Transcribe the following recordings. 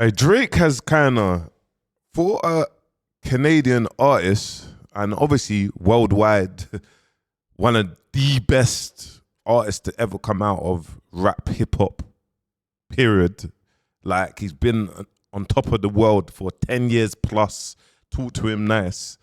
Drake has kind of, for a Canadian artist, and obviously worldwide, one of the best artists to ever come out of rap hip hop, period. Like, he's been on top of the world for 10 years plus. Talk to him nice.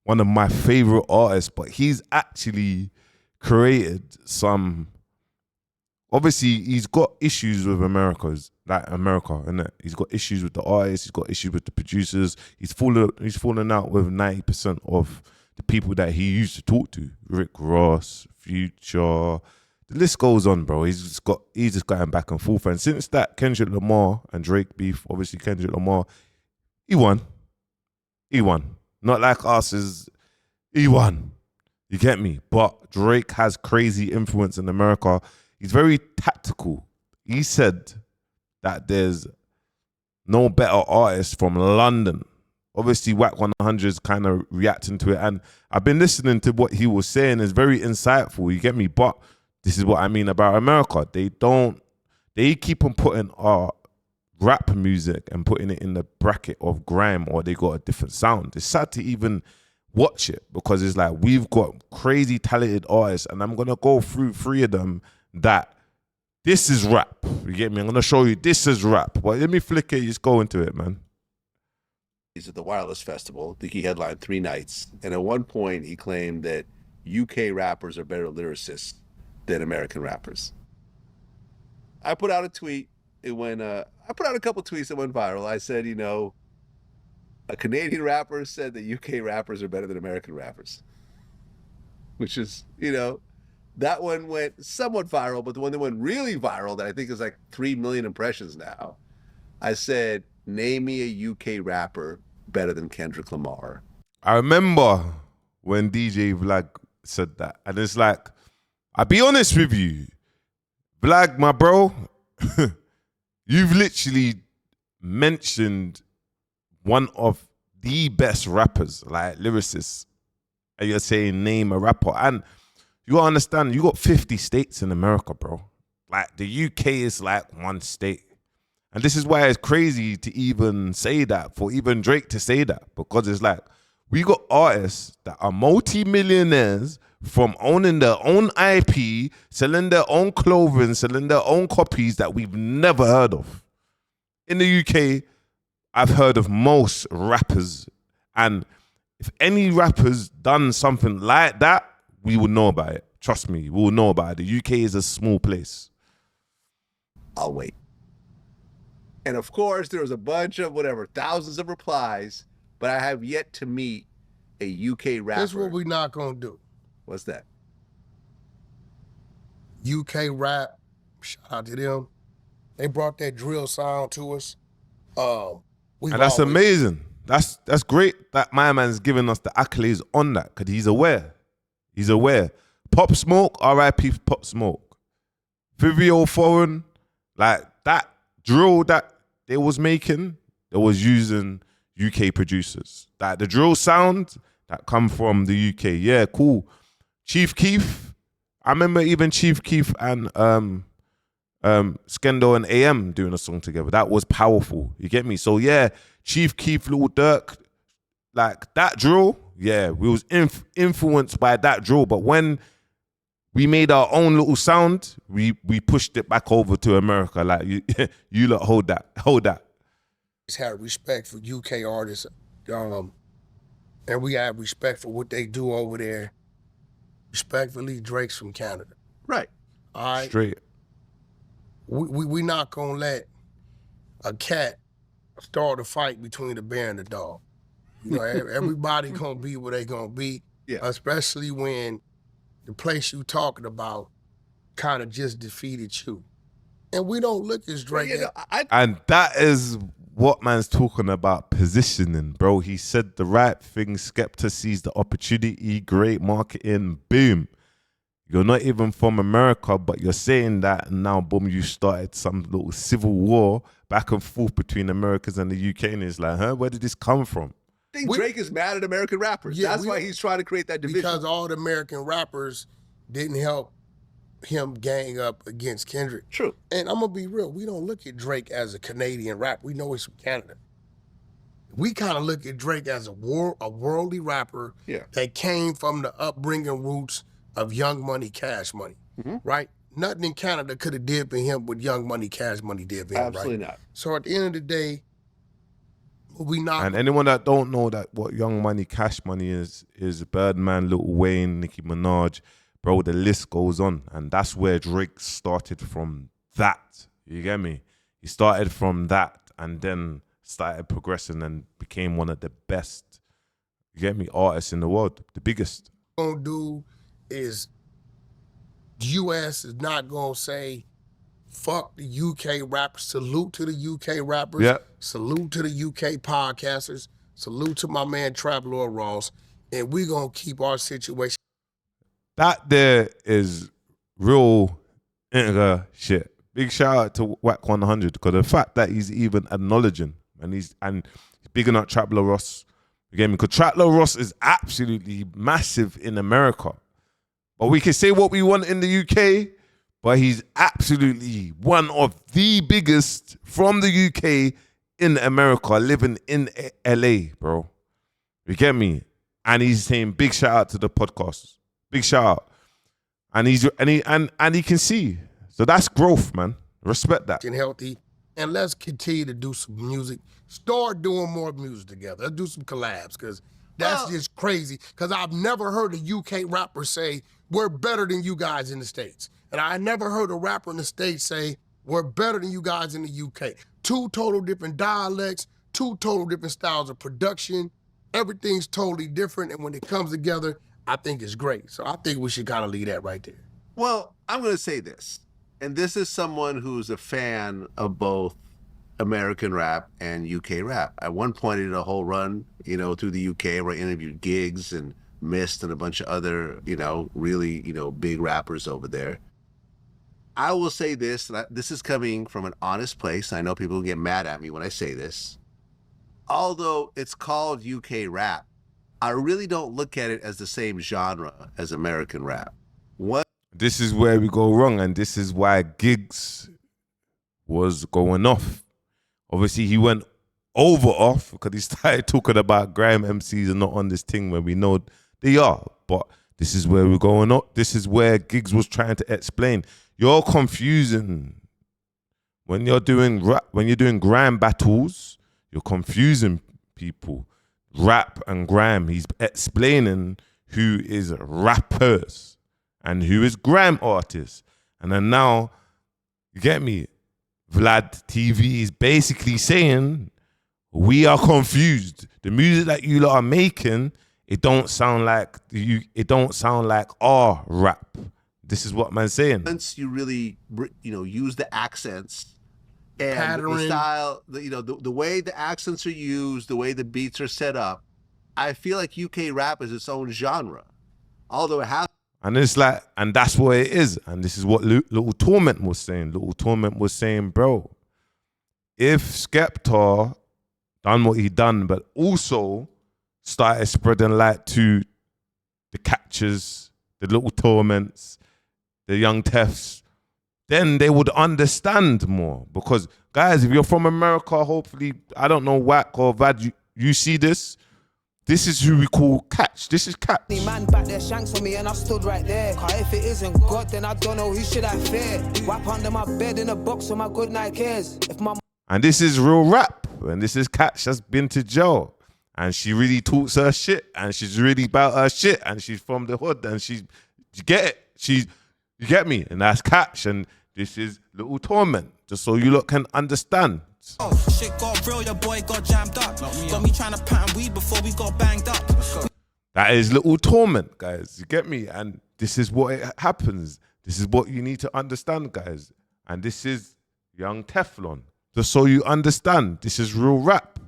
One of my favorite artists, but he's actually created some. Obviously, he's got issues with America, innit? He's got issues with the artists. He's got issues with the producers. He's fallen out with 90% of the people that he used to talk to. Rick Ross, Future. The list goes on, bro. He's just going back and forth. And since that Kendrick Lamar and Drake beef, obviously Kendrick Lamar, he won. He won. Not like us, he won. You get me? But Drake has crazy influence in America. He's very tactical. He said that there's no better artist from London. Obviously, Wack 100 is kind of reacting to it. And I've been listening to what he was saying. It's very insightful, you get me? But this is what I mean about America. They keep on putting our rap music and putting it in the bracket of grime, or they got a different sound. It's sad to even watch it because it's like we've got crazy talented artists, and I'm going to go through 3 of them that this is rap. You get me? I'm going to show you this is rap. But let me flick it. Just go into it, man. He's at the Wireless Festival. I think he headlined 3 nights. And at one point, he claimed that UK rappers are better lyricists than American rappers. I put out a tweet. I put out a couple tweets that went viral. I said, a Canadian rapper said that UK rappers are better than American rappers. Which is, that one went somewhat viral, but the one that went really viral that I think is like 3 million impressions now, I said, name me a UK rapper better than Kendrick Lamar. I remember when DJ Vlad said that. And it's like, I'll be honest with you, Vlad, my bro, you've literally mentioned one of the best rappers, like lyricists, and you're saying name a rapper. And you gotta understand, you got 50 states in America, bro. Like, the UK is like one state. And this is why it's crazy to even say that, for even Drake to say that, because it's like, we got artists that are multi-millionaires from owning their own IP, selling their own clothing, selling their own copies that we've never heard of. In the UK, I've heard of most rappers, and if any rapper's done something like that, we will know about it. Trust me, we will know about it. The UK is a small place. I'll wait. And of course, there was a bunch of thousands of replies, but I have yet to meet a UK rapper. Here's what we're not gonna do. What's that? UK rap, shout out to them. They brought that drill sound to us. And that's amazing. That's great that my man's giving us the accolades on that, because he's aware. He's aware. Pop Smoke, R.I.P. Pop Smoke. Vivio Foreign, like that drill that they was making, they was using UK producers. Like the drill sound that come from the UK. Yeah, cool. Chief Keef, I remember even Chief Keef and Skendo and AM doing a song together. That was powerful. You get me? So yeah, Chief Keef, Lil Durk, like that drill, yeah, we was influenced by that drill. But when we made our own little sound, we pushed it back over to America. Like, you lot hold that. Just have respect for UK artists, and we have respect for what they do over there. Respectfully, Drake's from Canada. Right. All right. Straight. We not gonna let a cat start a fight between the bear and the dog. Everybody gonna be where they gonna be, yeah. Especially when the place you talking about kind of just defeated you. And we don't look as Drake. And that is what man's talking about, positioning, bro. He said the right thing. Skepta sees the opportunity, great marketing, boom. You're not even from America, but you're saying that, and now, boom, you started some little civil war back and forth between Americans and the UK, and it's like, where did this come from? I think Drake is mad at American rappers. Yeah, that's why he's trying to create that division. Because all the American rappers didn't help him gang up against Kendrick. True. And I'm gonna be real, we don't look at Drake as a Canadian rapper. We know he's from Canada. We kind of look at Drake as a worldly rapper that came from the upbringing roots of Young Money, Cash Money, right? Nothing in Canada could have did for him what Young Money, Cash Money did for him, Absolutely right? not. So at the end of the day, we not. And anyone that don't know that what Young Money, Cash Money is Birdman, Lil Wayne, Nicki Minaj, bro, the list goes on. And that's where Drake started from that. You get me? He started from that and then started progressing and became one of the best, you get me, artists in the world, the biggest. Gonna do is the U.S. is not gonna say fuck the UK rappers. Salute to the UK rappers. Yeah. Salute to the UK podcasters. Salute to my man Traveler Ross. And we gonna keep our situation. That there is real nigga shit. Big shout out to Wack 100 because the fact that he's even acknowledging and he's bigging up Traveler Ross. You get me? Because Traveler Ross is absolutely massive in America. But we can say what we want in the UK, but he's absolutely one of the biggest from the UK in America, living in LA, bro. You get me? And he's saying big shout out to the podcast. Big shout out. And he can see. So that's growth, man. Respect that. And healthy. And let's continue to do some music. Start doing more music together. Let's do some collabs, because that's just crazy. Because I've never heard a UK rapper say, we're better than you guys in the States. And I never heard a rapper in the States say, we're better than you guys in the UK. Two total different dialects, two total different styles of production. Everything's totally different. And when it comes together, I think it's great. So I think we should kind of leave that right there. Well, I'm going to say this. And this is someone who's a fan of both American rap and UK rap. At one point, I did a whole run, through the UK where I interviewed Giggs and Mist and a bunch of other, really, big rappers over there. I will say this, and this is coming from an honest place. I know people will get mad at me when I say this. Although it's called UK rap, I really don't look at it as the same genre as American rap. This is where we go wrong, and this is why Giggs was going off. Obviously, he went off because he started talking about grime MCs and not on this thing when we know they are. But this is where we're going up. This is where Giggs was trying to explain. You're confusing when you're doing rap, when you're doing grime battles. You're confusing people. Rap and grime. He's explaining who is rappers and who is grime artists. And then now, you get me? Vlad TV is basically saying, we are confused. The music that you lot are making, it don't sound like our rap. This is what man's saying. Once you really, use the accents and Pattern. the style, the way the accents are used, the way the beats are set up, I feel like UK rap is its own genre. Although it has. And it's like, and that's what it is. And this is what Little Torment was saying. Little Torment was saying, bro, if Skepta done what he done, but also started spreading light to the Catchers, the Little Torments, the Young Tefs, then they would understand more. Because, guys, if you're from America, hopefully, I don't know, Wack or Vad, you see this. This is who we call Catch. This is Catch. Man back there shanks for me and I stood right there. Cause if it isn't God, then I don't know who should I fear. Wipe under my bed in a box with my good night cares. And this is real rap. And this is Catch that's been to jail. And she really talks her shit. And she's really about her shit. And she's from the hood. And you get it? You get me? And that's Catch. And this is Little Torment. Just so you lot can understand. Oh, shit got real, your boy got jammed up. Got me trying to pattern weed before we got banged up. That is Little Torment, guys. You get me? And this is what it happens. This is what you need to understand, guys. And this is Young Teflon. Just so you understand, this is real rap.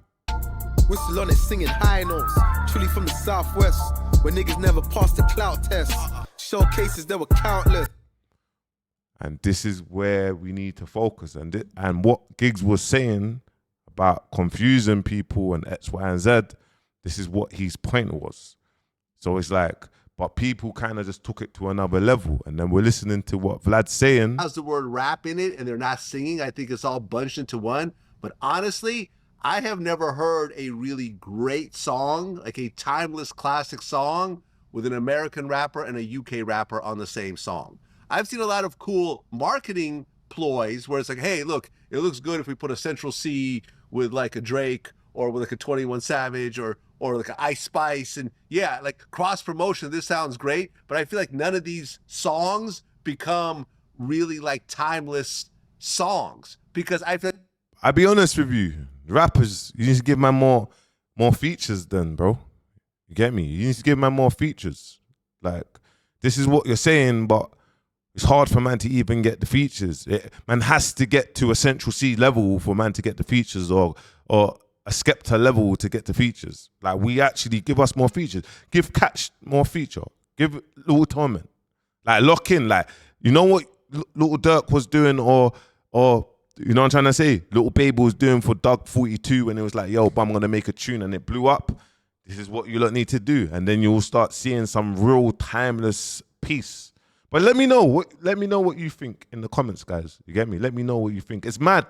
Whistle on it, singing high notes. Truly from the southwest, where niggas never passed the clout test. Showcases, there were countless. And this is where we need to focus. And what Giggs was saying about confusing people and X, Y, and Z, this is what his point was. So it's like, but people kind of just took it to another level. And then we're listening to what Vlad's saying. Has the word rap in it and they're not singing. I think it's all bunched into one. But honestly, I have never heard a really great song, like a timeless classic song, with an American rapper and a UK rapper on the same song. I've seen a lot of cool marketing ploys where it's like, hey, look, it looks good if we put a Central C with like a Drake or with like a 21 Savage or like an Ice Spice. And yeah, like cross promotion, this sounds great. But I feel like none of these songs become really like timeless songs because I feel. I'll be honest with you, rappers, you need to give man more features then, bro. You get me? You need to give man more features. Like, this is what you're saying, but it's hard for man to even get the features. Man has to get to a Central C level for man to get the features or a Skepta level to get the features. Like, we actually give us more features. Give Catch more feature. Give Lil Torment. Like, lock in. Like, you know what Lil Durk was doing or you know what I'm trying to say? Lil Baby was doing for Doug 42 when it was like, yo, but I'm going to make a tune and it blew up. This is what you lot need to do. And then you'll start seeing some real timeless piece. But let me know what you think in the comments, guys. You get me? Let me know what you think. It's mad.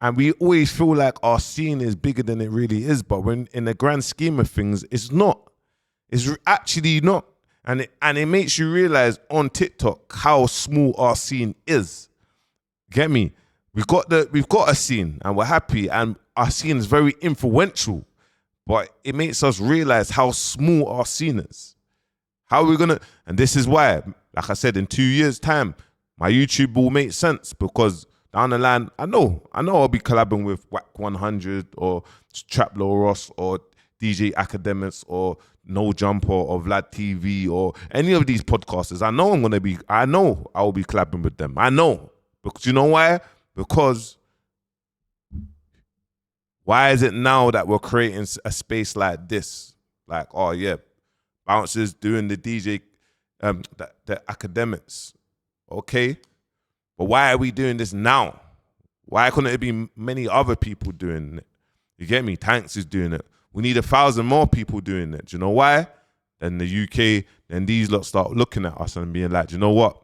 And we always feel like our scene is bigger than it really is. But when in the grand scheme of things, it's not. It's actually not. And it makes you realize on TikTok how small our scene is. Get me? We've got a scene and we're happy and our scene is very influential, but it makes us realize how small our scene is. How are we gonna? And this is why, like I said, in 2 years' time, my YouTube will make sense because down the line, I know I'll be collabing with Wack 100 or Traplo Ross or DJ Academics or No Jumper or Vlad TV or any of these podcasters. I know I will be collabing with them. I know. Because you know why? Because why is it now that we're creating a space like this? Like, oh yeah, Bouncers doing the DJ, the Academics. Okay. But why are we doing this now? Why couldn't it be many other people doing it? You get me? Tanks is doing it. We need 1,000 more people doing it. Do you know why? Then the UK, then these lot start looking at us and being like, do you know what?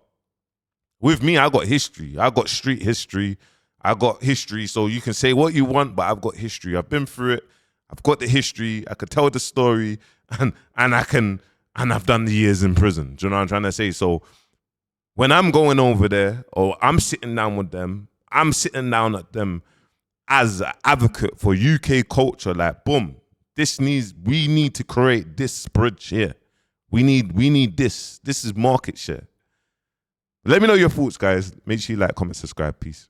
With me, I got history. I got street history. I got history. So you can say what you want, but I've got history. I've been through it. I've got the history. I could tell the story, and I've done the years in prison. Do you know what I'm trying to say? So when I'm going over there, or I'm sitting down with them, I'm sitting down at them as an advocate for UK culture. Like, boom, we need to create this bridge here. We need this. This is market share. Let me know your thoughts, guys. Make sure you like, comment, subscribe. Peace.